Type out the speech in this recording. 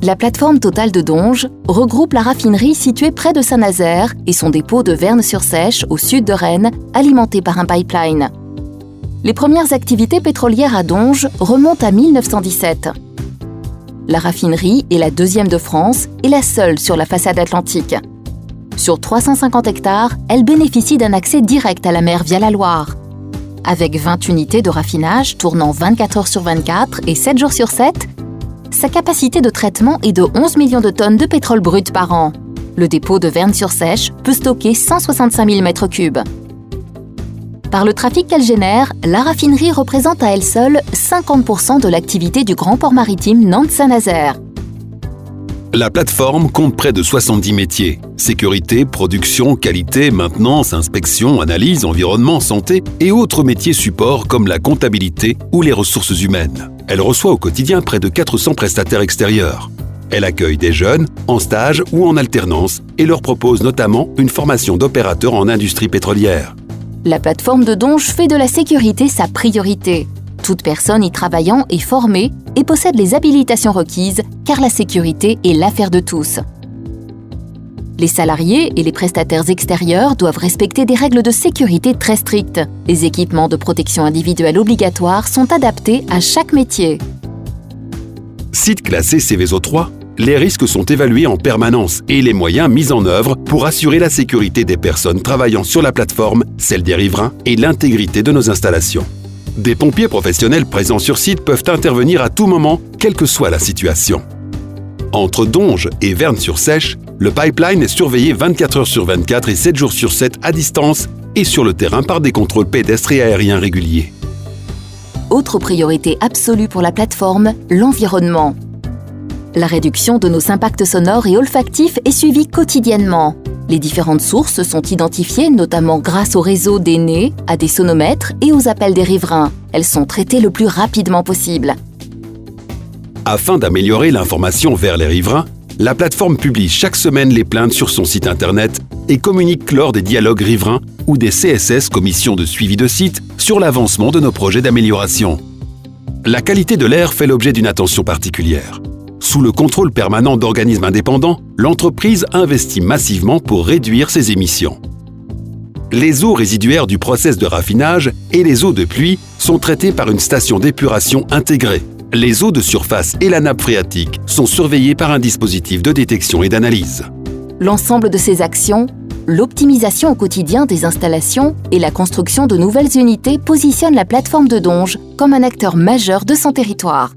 La plateforme Total de Donges regroupe la raffinerie située près de Saint-Nazaire et son dépôt de Vern-sur-Seiche, au sud de Rennes, alimenté par un pipeline. Les premières activités pétrolières à Donges remontent à 1917. La raffinerie est la deuxième de France et la seule sur la façade atlantique. Sur 350 hectares, elle bénéficie d'un accès direct à la mer via la Loire. Avec 20 unités de raffinage tournant 24 heures sur 24 et 7 jours sur 7, sa capacité de traitement est de 11 millions de tonnes de pétrole brut par an. Le dépôt de Vern-sur-Seiche peut stocker 165 000 m3. Par le trafic qu'elle génère, la raffinerie représente à elle seule 50% de l'activité du grand port maritime Nantes-Saint-Nazaire. La plateforme compte près de 70 métiers. Sécurité, production, qualité, maintenance, inspection, analyse, environnement, santé et autres métiers supports comme la comptabilité ou les ressources humaines. Elle reçoit au quotidien près de 400 prestataires extérieurs. Elle accueille des jeunes, en stage ou en alternance et leur propose notamment une formation d'opérateur en industrie pétrolière. La plateforme de Donges fait de la sécurité sa priorité. Toute personne y travaillant est formée et possède les habilitations requises car la sécurité est l'affaire de tous. Les salariés et les prestataires extérieurs doivent respecter des règles de sécurité très strictes. Les équipements de protection individuelle obligatoires sont adaptés à chaque métier. Site classé Seveso 3, les risques sont évalués en permanence et les moyens mis en œuvre pour assurer la sécurité des personnes travaillant sur la plateforme, celle des riverains et l'intégrité de nos installations. Des pompiers professionnels présents sur site peuvent intervenir à tout moment, quelle que soit la situation. Entre Donges et Vern-sur-Seiche, le pipeline est surveillé 24 heures sur 24 et 7 jours sur 7 à distance et sur le terrain par des contrôles pédestres et aériens réguliers. Autre priorité absolue pour la plateforme, l'environnement. La réduction de nos impacts sonores et olfactifs est suivie quotidiennement. Les différentes sources sont identifiées notamment grâce au réseau des nez, à des sonomètres et aux appels des riverains. Elles sont traitées le plus rapidement possible. Afin d'améliorer l'information vers les riverains, la plateforme publie chaque semaine les plaintes sur son site internet et communique lors des dialogues riverains ou des CSS, commissions de suivi de site, sur l'avancement de nos projets d'amélioration. La qualité de l'air fait l'objet d'une attention particulière. Sous le contrôle permanent d'organismes indépendants, l'entreprise investit massivement pour réduire ses émissions. Les eaux résiduaires du process de raffinage et les eaux de pluie sont traitées par une station d'épuration intégrée. Les eaux de surface et la nappe phréatique sont surveillées par un dispositif de détection et d'analyse. L'ensemble de ces actions, l'optimisation au quotidien des installations et la construction de nouvelles unités positionnent la plateforme de Donges comme un acteur majeur de son territoire.